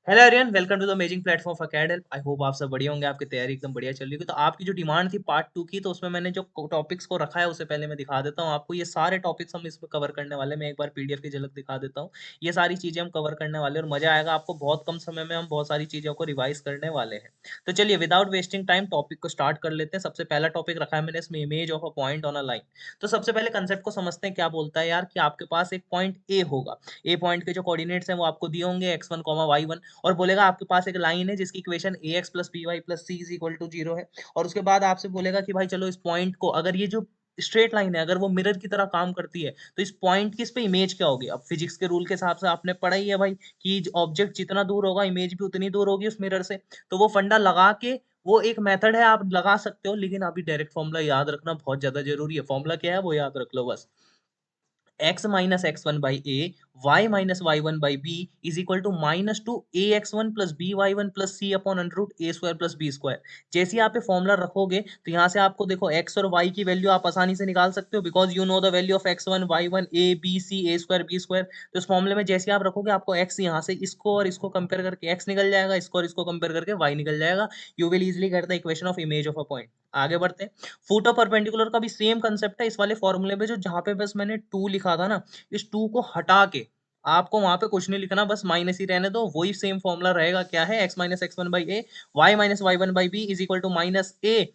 Hello everyone, welcome to the amazing platform for CAD help. I hope आप सब बढ़िया होंगे, आपकी तैयारी एकदम बढ़िया चल रही होगी। तो आपकी जो डिमांड थी पार्ट 2 की, तो उसमें मैंने जो टॉपिक्स को रखा है उससे पहले मैं दिखा देता हूँ आपको। ये सारे टॉपिक्स हम इसमें कवर करने वाले हैं। मैं एक बार पीडीएफ की झलक दिखा देता हूँ। ये सारी चीजें हम कवर करने वाले हैं और मजा आएगा आपको। बहुत कम समय में हम बहुत सारी चीजों को रिवाइज करने वाले हैं। तो चलिए विदाउट वेस्टिंग टाइम टॉपिक को स्टार्ट कर लेते हैं। सबसे पहला टॉपिक रखा है मैंने इसमें, image of a point on a line. तो सबसे पहले कंसेप्ट को समझते हैं। क्या बोलता है यार कि आपके पास एक पॉइंट ए होगा। ए पॉइंट के जो कोऑर्डिनेट्स हैं वो आपको दिए होंगे x1 y1, और बोलेगा आपके पास एक लाइन है जिसकी equation ax plus b y plus c is equal to 0 है। और उसके बाद आपसे बोलेगा कि भाई चलो इस पॉइंट को, अगर ये जो स्ट्रेट लाइन है अगर वो मिरर की तरह काम करती है तो इस पॉइंट की इस पे इमेज क्या होगी। अब फिजिक्स के रूल के हिसाब से आपने पढ़ा ही है भाई कि ऑब्जेक्ट जितना दूर होगा इमेज भी उतनी दूर होगी उस मिरर से। तो वो फंडा लगा के, वो एक मेथड है, आप लगा सकते हो, लेकिन अभी डायरेक्ट फॉर्मूला याद रखना बहुत ज्यादा जरूरी है। फॉर्मूला क्या है वो याद रख लो बस। x minus x1 by a, y minus y1 by b is equal to minus two ax1 plus by1 plus c upon under root a square plus b square। जैसे ही आप ये फॉर्मूला रखोगे तो यहाँ से आपको देखो x और y की वैल्यू आप आसानी से निकाल सकते हो, because you know the value of x1 y1 a b c a square b square. तो इस फॉर्मूले में जैसे ही आप रखोगे आपको x यहाँ से इसको और इसको कंपेयर करके x निकल जाएगा, इसको और इसको कंपेयर करके y निकल जाएगा। You will easily get the equation of image of a point. आगे बढ़ते हैं। फुट ऑफ परपेंडिकुलर का भी सेम कंसेप्ट है इस वाले फॉर्मूले में, जो जहां पे बस मैंने 2 लिखा था ना, इस 2 को हटा के आपको वहां पे कुछ नहीं लिखना, बस माइनस ही रहने दो। वही सेम फॉर्मूला रहेगा। क्या है? x minus x one by a, y minus y one by b is equal to minus a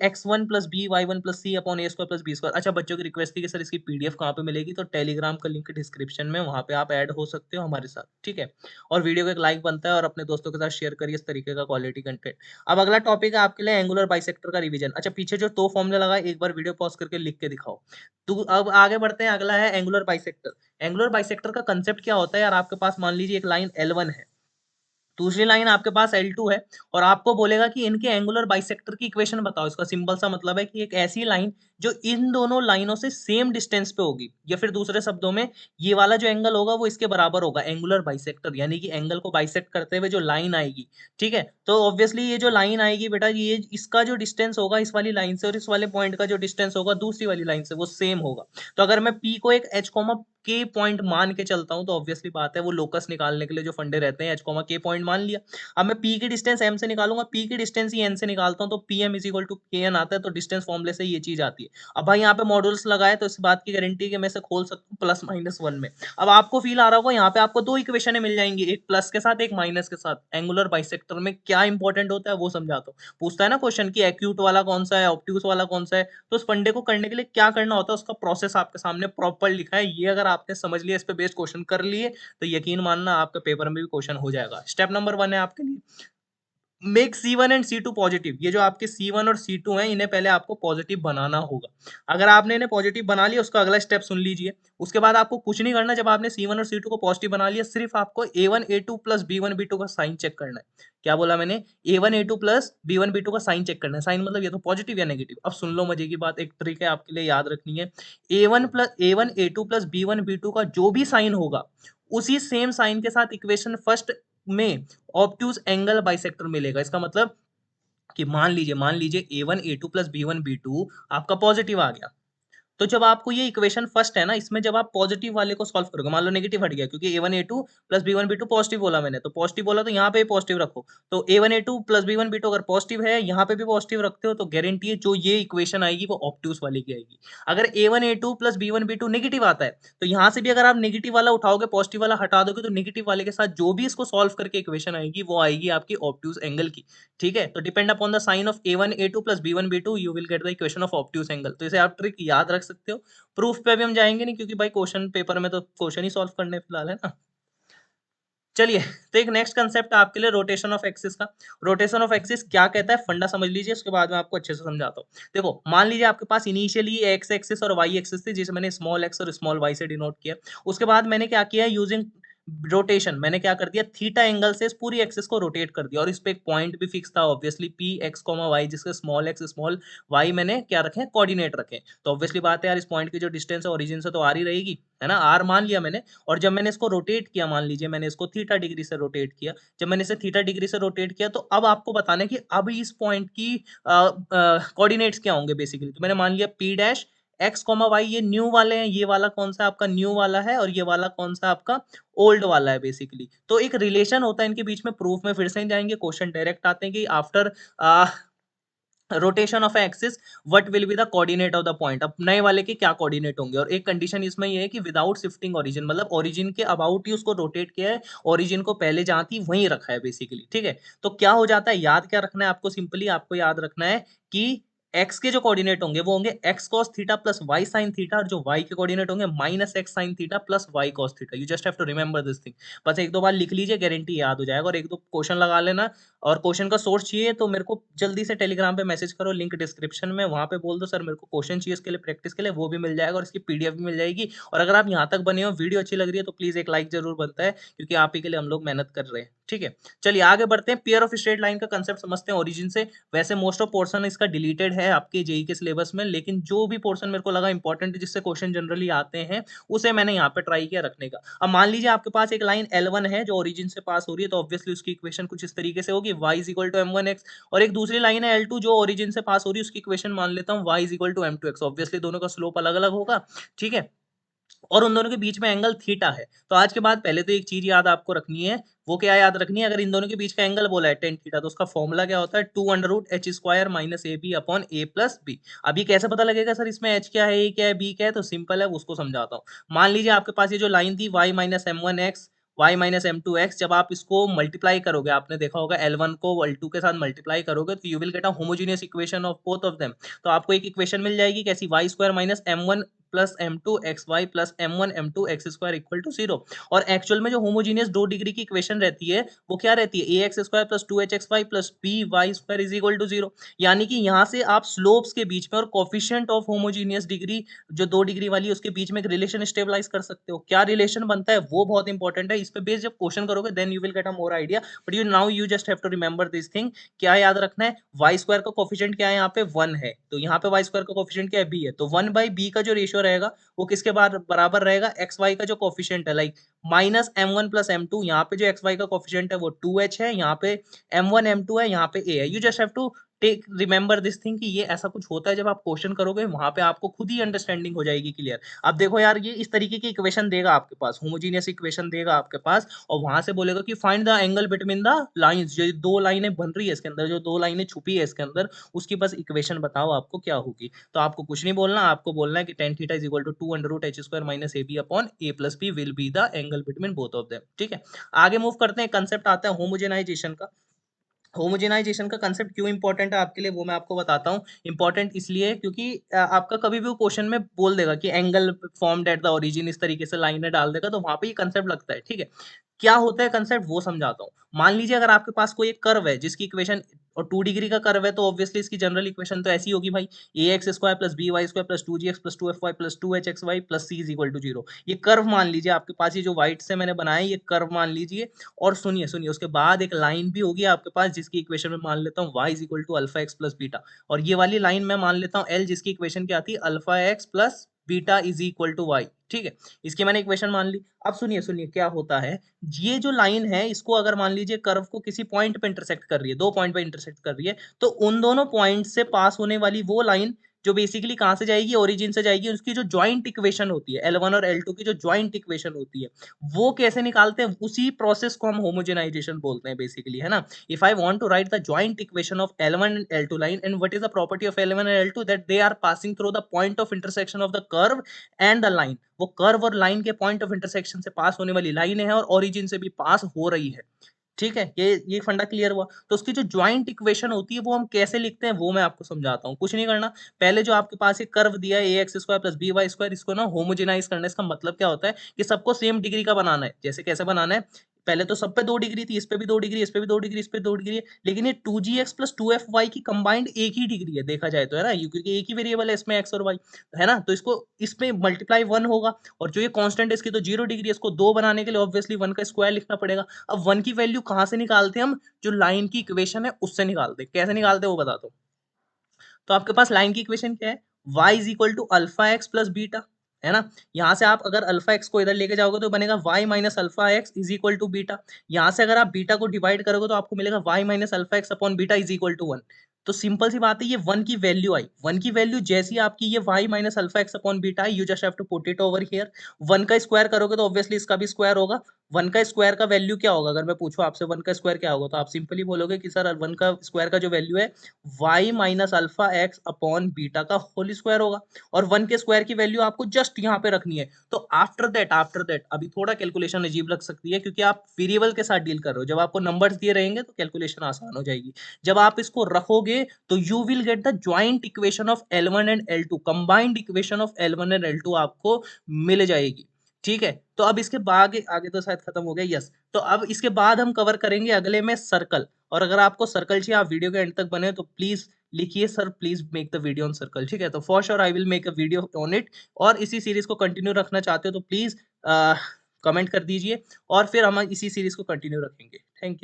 x one plus b y one plus c upon a square plus b square. अच्छा, बच्चों की request थी कि sir इसकी PDF कहाँ पे मिलेगी, तो टेलीग्राम का लिंक डिस्क्रिप्शन में, वहां पे आप ऐड हो सकते हो हमारे साथ, ठीक है। और वीडियो को एक लाइक बनता है और अपने दोस्तों के साथ शेयर करिए इस तरीके का क्वालिटी कंटेंट। अब अगला टॉपिक है आपके लिए एंगुलर बाइसेक्टर का रिवीजन। अच्छा, पीछे जो दो फॉर्मूला लगा एक बार वीडियो पॉज करके लिख के दिखाओ। तो अब आगे बढ़ते हैं। अगला है एंगुलर बाइसेक्टर। एंगुलर बाइसेक्टर का कंसेप्ट क्या होता है यार? आपके पास मान लीजिए एक लाइन L1 है, दूसरी लाइन आपके पास L2 है, और आपको बोलेगा कि इनके एंगुलर बाइसेक्टर की इक्वेशन बताओ। इसका सिंपल सा मतलब है कि एक ऐसी लाइन जो इन दोनों लाइनों से सेम डिस्टेंस पे होगी, या फिर दूसरे शब्दों में ये वाला जो एंगल होगा वो इसके बराबर होगा। एंगुलर बाइसेक्टर यानी कि एंगल को बाइसेक्ट करते हुए जो लाइन आएगी, ठीक है। तो ऑब्वियसली ये जो लाइन आएगी बेटा, ये इसका जो डिस्टेंस होगा इस वाली लाइन से, और इस वाले पॉइंट का जो डिस्टेंस होगा दूसरी वाली लाइन से, वो सेम होगा। तो अगर मैं P को एक H के पॉइंट मान के चलता हूं, तो ऑब्वियसली बात है वो लोकस निकालने के लिए जो फंडे रहते हैं, H के पॉइंट मान लिया। अब मैं P की डिस्टेंस M से निकालूंगा, P की डिस्टेंस ही N से निकालता हूं, तो p m is equal to k n आता है। तो डिस्टेंस फॉर्मूले से ये चीज आती है। अब भाई यहाँ पे मॉड्यूल्स लगाए तो इस बात की गारंटी है कि मैं इसे खोल सकता हूँ +-1 में। अब आपको फील आ रहा होगा, यहाँ पे आपको दो इक्वेशन मिल जाएंगी, एक प्लस के साथ एक माइनस के साथ। एंगुलर बाइसेक्टर में क्या इंपॉर्टेंट होता है वो समझाता हूँ। पूछता है ना क्वेश्चन की एक्यूट वाला कौन सा है, ऑब्ट्यूस वाला कौन सा है, तो उस फंडे को करने के लिए क्या करना होता है उसका प्रोसेस आपके सामने प्रॉपर लिखा है। ये अगर आपने समझ लिया, इस पे बेस्ड क्वेश्चन कर लिए, तो यकीन मानना आपके पेपर में भी क्वेश्चन हो जाएगा। स्टेप नंबर 1 है आपके लिए, make C1 and C2 positive. ये जो आपके C1 और C2 हैं, इन्हें पहले आपको पॉजिटिव बनाना होगा। अगर आपने इन्हें पॉजिटिव बना लिया, उसका अगला स्टेप सुन लीजिए। उसके बाद आपको कुछ नहीं करना। जब आपने C1 और C2 को पॉजिटिव बना लिया, सिर्फ आपको A1 A2 plus B1 B2 का साइन चेक करना है। क्या बोला मैंने? A1 A2 plus B1 B2 का साइन चेक करना है। साइन मतलब ये तो पॉजिटिव या नेगेटिव। अब सुन लो मजे की बात, एक ट्रिक है आपके लिए याद रखनी है। A1 A2 plus B1 B2 का जो भी साइन होगा, उसी सेम साइन के साथ इक्वेशन फर्स्ट में ऑब्ट्यूज एंगल बाइसेक्टर मिलेगा। इसका मतलब कि मान लीजिए A1 A2 plus B1 B2 आपका पॉजिटिव आ गया। तो जब आपको ये इक्वेशन फर्स्ट है ना, इसमें जब आप पॉजिटिव वाले को सॉल्व करोगे, मान लो नेगेटिव हट गया क्योंकि A1 A2 plus B1 B2 positive बोला मैंने, तो पॉजिटिव बोला तो यहाँ पे पॉजिटिव रखो। तो A1 A2 plus B1 B2 अगर पॉजिटिव है, यहाँ पे भी पॉजिटिव रखते हो, तो गारंटी है जो ये इक्वेशन आएगी वो ऑब्ट्यूस वाली की आएगी। अगर A1A2 plus B1 B2 negative आता है, तो यहाँ से भी अगर आप नेगेटिव वाला उठाओगे, पॉजिटिव वाला हटा दोगे, तो नेगेटिव वाले के साथ जो भी इसको सॉल्व करके इक्वेशन आएगी वो आएगी आपकी ऑब्ट्यूस एंगल की। ठीक है, तो depend upon the sign of A1A2 plus B1 B2 you will get the equation of obtuse angle. तो इसे आप ट्रिक याद रख सकते हो। प्रूफ पे भी हम जाएंगे नहीं, क्योंकि भाई क्वेश्चन पेपर में तो क्वेश्चन ही सॉल्व करने फिलहाल है ना। चलिए, तो एक नेक्स्ट कंसेप्ट आपके लिए रोटेशन ऑफ एक्सिस का। रोटेशन ऑफ एक्सिस क्या कहता है, फंडा समझ लीजिए, उसके बाद मैं आपको अच्छे से समझाता हूँ। देखो, मान लीजिए आपके पास इनिशियली एक्स एक्सिस और वाई एक्सिस थी, जिसे मैंने स्मॉल एक्स और स्मॉल वाई से डिनोट किया। उसके बाद मैंने क्या किया, यूजिंग रोटेशन मैंने क्या कर दिया, थीटा एंगल से इस पूरी एक्सिस को रोटेट कर दिया, और इस पे एक पॉइंट भी फिक्स था obviously p x comma y, जिसके स्मॉल एक्स स्मॉल वाई मैंने क्या रखे, कोऑर्डिनेट रखे। तो ऑब्वियसली बात है यार, इस पॉइंट की जो डिस्टेंस है ओरिजिन से तो आर ही रहेगी, है ना, आर मान लिया मैंने। और जब मैंने इसको रोटेट किया, मान लीजिए मैंने इसको थीटा डिग्री से रोटेट किया, जब मैंने इसे थीटा डिग्री से रोटेट किया, तो अब आपको बताना है कि अब इस पॉइंट की कोऑर्डिनेट्स क्या होंगे बेसिकली। तो मैंने मान लिया p dash x comma y ये न्यू वाले हैं, ये वाला कौन सा आपका न्यू वाला है और ये वाला कौन सा आपका ओल्ड वाला है बेसिकली। तो एक रिलेशन होता है इनके बीच में, प्रूफ में फिर से नहीं जाएंगे, क्वेश्चन डायरेक्ट आते हैं कि after rotation of axis what will be the coordinate of the point. अब नए वाले के क्या कोऑर्डिनेट होंगे, और एक कंडीशन इसमें ये है कि विदाउट शिफ्टिंग ओरिजिन, मतलब ओरिजिन के अबाउट ही उसको रोटेट किया है, ओरिजिन को पहले जहां थी वहीं रखा है बेसिकली, ठीक है। तो क्या हो जाता है, याद क्या रखना है आपको, सिंपली आपको याद रखना है कि एक्स के जो कोऑर्डिनेट होंगे वो होंगे x cos theta plus y sine theta, और जो वाई के कोऑर्डिनेट होंगे minus x sine theta plus y cos theta. You just have to remember this thing. बस एक दो बार लिख लीजिए, गारंटी याद हो जाएगा, और एक दो क्वेश्चन लगा लेना। और क्वेश्चन का सोर्स चाहिए तो मेरे को जल्दी से टेलीग्राम पे मैसेज करो, लिंक डिस्क्रिप्शन में, वहां पे बोल दो सर मेरे को क्वेश्चन चाहिए इसके लिए प्रैक्टिस के लिए, वो भी मिल जाएगा और इसकी पीडीएफ भी मिल जाएगी। और अगर आप यहाँ तक बने हो, वीडियो अच्छी लग रही है तो प्लीज एक लाइक जरूर बनता है, क्योंकि आप ही के लिए हम लोग मेहनत कर रहे हैं, ठीक है। चलिए आगे बढ़ते हैं, पेयर ऑफ स्ट्रेट लाइन का कंसेप्ट समझते हैं ओरिजिन से। वैसे मोस्ट ऑफ पोर्शन इसका डिलीटेड है आपके जेई के सिलेबस में, लेकिन जो भी पोर्शन मेरे को लगा इंपॉर्टेंट है, जिससे क्वेश्चन जनरली आते हैं, उसे मैंने यहाँ पे ट्राई किया रखने का। अब मान लीजिए आपके पास एक लाइन L1 है जो ओरिजिन से पास हो रही है, तो ऑब्वियसली उसकी इक्वेशन कुछ इस तरीके से होगी, y is equal to m1x। और एक दूसरी लाइन है L2 जो ओरिजिन से पास हो रही है, उसकी इक्वेशन मान लेता हूँ y is equal to m2x। Obviously दोनों का स्लोप अलग अलग होगा, ठीक है, और उन दोनों के बीच में एंगल थीटा है। तो आज के बाद पहले तो एक चीज याद आपको रखनी है, वो क्या याद रखनी है, अगर इन दोनों के बीच का एंगल बोला है टेन थीटा, तो उसका फॉर्मूला क्या होता है, 2√h² minus a b upon a plus b. अब ये कैसे पता लगेगा सर इसमें h क्या है, a क्या है, b क्या है, तो सिंपल है, उसको समझाता हूँ। मान लीजिए आपके पास ये जो लाइन थी y minus m1x y minus m2x, जब आप इसको मल्टीप्लाई करोगे, आपने देखा होगा L1 को L2 के साथ मल्टीप्लाई करोगे तो you will get a homogeneous equation of both of them. तो आपको एक इक्वेशन मिल जाएगी कैसी, y² minus m1 plus m2 xy plus m1 m2 x² equal to 0। और एक्चुअल में जो होमोजीनियस 2 डिग्री की इक्वेशन रहती है वो क्या रहती है, ax² plus 2hxy plus by² is equal to 0। यानी कि यहाँ से आप स्लोप्स के बीच में और कोफिशिएंट ऑफ होमोजीनियस डिग्री जो 2 डिग्री वाली है उसके बीच में एक रिलेशन स्टेबलाइज कर सकते हो। क्या रिलेशन बनता है वो बहुत इंपॉर्टेंट है, इस पे बेस जब क्वेश्चन करोगे then you will get a more idea, but you now you just have to remember this thing. क्या याद रखना है, y² का कोफिशिएंट क्या है, यहाँ पे 1 है, तो यहाँ पे y² का कोफिशिएंट क्या है, b है, तो 1/b का जो रेशियो रहेगा वो किसके बराबर रहेगा, एक्स वाई का जो कोफिशिएंट है, like minus m1 plus m2। यहाँ पे जो एक्स वाई का कोफिशिएंट है वो 2h है, यहाँ पे m1 m2 है, यहाँ पे a है। You just have to take remember this thing कि ये ऐसा कुछ होता है, जब आप क्वेश्चन करोगे वहां पे आपको खुद ही अंडरस्टैंडिंग हो जाएगी क्लियर। अब देखो यार, ये इस तरीके की इक्वेशन देगा आपके पास, होमोजीनियस इक्वेशन देगा आपके पास, और वहां से बोलेगा कि find the angle between the lines, जो दो लाइनें बन रही है इसके अंदर, जो दो लाइनें छुपी है इसके अंदर, उसकी बस इक्वेशन बताओ आपको क्या होगी। तो आपको कुछ नहीं बोलना, आपको बोलना है कि tan theta is equal to 2√h² minus a b upon a plus b will be the angle between both of them, ठीक है। आगे मूव करते हैं, कंसेप्ट आता है होमोजेनाइजेशन का। होमोजेनाइजेशन का कंसेप्ट क्यों इंपॉर्टेंट है आपके लिए वो मैं आपको बताता हूँ। इंपॉर्टेंट इसलिए क्योंकि आपका कभी भी वो क्वेश्चन में बोल देगा कि angle formed at the origin, इस तरीके से लाइनें डाल देगा, तो वहां पे ये कंसेप्ट लगता है, ठीक है। क्या होता है कंसेप्ट वो समझाता हूँ। मान लीजिए अगर आपके पास कोई एक कर्व है जिसकी इक्वेशन, और 2 डिग्री का कर्व है, तो ऑब्वियसली इसकी जनरल इक्वेशन तो ऐसी होगी भाई, ax² plus by² plus 2gx plus 2fy plus 2hxy plus c is equal to 0। ये कर्व मान लीजिए आपके पास, ये जो व्हाइट से मैंने बनाया है ये कर्व मान लीजिए। और सुनिए सुनिए, उसके बाद एक लाइन भी होगी आपके पास जिसकी इक्वेशन में मान लेता हूँ y is equal to alpha x plus beta, और ये वाली लाइन मैं मान लेता हूँ l, जिसकी इक्वेशन क्या थी, alpha x plus beta is equal to y, ठीक है। इसकी मैंने इक्वेशन मान ली। अब सुनिए सुनिए क्या होता है, ये जो लाइन है इसको अगर मान लीजिए कर्व को किसी पॉइंट पे इंटरसेक्ट कर रही है, दो पॉइंट पे इंटरसेक्ट कर रही है, तो उन दोनों पॉइंट से पास होने वाली वो लाइन जो बेसिकली कहां से जाएगी, ओरिजिन से जाएगी, उसकी जो ज्वाइंट इक्वेशन होती है L1 और L2 की जो ज्वाइंट इक्वेशन होती है, वो कैसे निकालते हैं, उसी प्रोसेस को हम होमोजेनाइजेशन बोलते हैं बेसिकली, है ना। If I want to write the joint equation of L1 and L2 line, and what is the property of L1 and L2, that they are passing through the point of intersection of the curve and the line। वो curve और line के point of intersection से पास होने वाली line है, और origin से भी पास हो रही है, ठीक है। ये फंडा क्लियर हुआ। तो उसकी जो ज्वाइंट इक्वेशन होती है वो हम कैसे लिखते हैं वो मैं आपको समझाता हूँ। कुछ नहीं करना, पहले जो आपके पास एक कर्व दिया है ax² प्लस by², इसको ना होमोजेनाइज करना है। इसका मतलब क्या होता है कि सबको सेम डिग्री का बनाना है। जैसे कैसे बनाना है, पहले तो सब पे 2 डिग्री थी, इस पे भी 2 डिग्री, इस पे भी 2 डिग्री, इस पे 2 डिग्री है, लेकिन ये 2gx प्लस 2fy की कंबाइंड एक ही डिग्री है देखा जाए तो, है ना, क्योंकि एक ही वेरिएबल है इसमें x और y, है ना। तो इसको इसमें मल्टीप्लाई 1 होगा, और जो ये कांस्टेंट है इसकी तो 0 डिग्री है, इसको 2 बनाने के लिए ऑब्वियसली 1 का स्क्वायर लिखना पड़ेगा। अब 1 की वैल्यू कहां से निकालते हैं हम, जो लाइन की इक्वेशन है उससे निकालते हैं। कैसे निकालते हैं वो बताता हूँ। तो आपके पास लाइन की इक्वेशन क्या है, y is equal to alpha x plus beta, है ना। यहाँ से आप अगर अल्फा एक्स को इधर लेके जाओगे तो बनेगा y minus alpha x is equal to beta. यहाँ से अगर आप बीटा को डिवाइड करोगे तो आपको मिलेगा y minus alpha x upon beta is equal to 1। तो सिंपल सी बात है, ये 1 की वैल्यू आई, 1 की वैल्यू जैसी आपकी ये y minus alpha x upon beta I, you just have to put it over here. 1 का स्क्वायर करोगे तो ऑब्वियसली इसका भी स्क्वायर होगा। 1 का स्क्वायर का वैल्यू क्या होगा, अगर मैं पूछूं आपसे 1 का स्क्वायर क्या होगा, तो आप सिंपली बोलोगे कि सर 1 का स्क्वायर का जो वैल्यू है y minus alpha x upon beta का होल स्क्वायर होगा। और 1 के स्क्वायर की वैल्यू आपको जस्ट यहाँ पे रखनी है। तो आफ्टर दैट अभी थोड़ा कैलकुलेशन अजीब लग सकती है, क्योंकि आप वेरिएबल के साथ डील कर रहे हो। जब आपको नंबर्स दिए रहेंगे तो कैलकुलेशन आसान हो जाएगी। जब आप इसको रखोगे तो you will get the joint equation of L1 and L2, combined equation of L1 and L2 आपको मिल जाएगी। ठीक है, तो अब इसके बाद आगे तो शायद खत्म हो गया, यस। तो अब इसके बाद हम कवर करेंगे अगले में सर्कल। और अगर आपको सर्कल चाहिए, आप वीडियो के एंड तक बने, तो प्लीज लिखिए sir please make the video on circle. ठीक है, तो for sure I will make a video on it. और इसी सीरीज को कंटिन्यू रखना चाहते हो तो प्लीज कमेंट कर दीजिए, और फिर हम इसी सीरीज को कंटिन्यू रखेंगे। Thank you.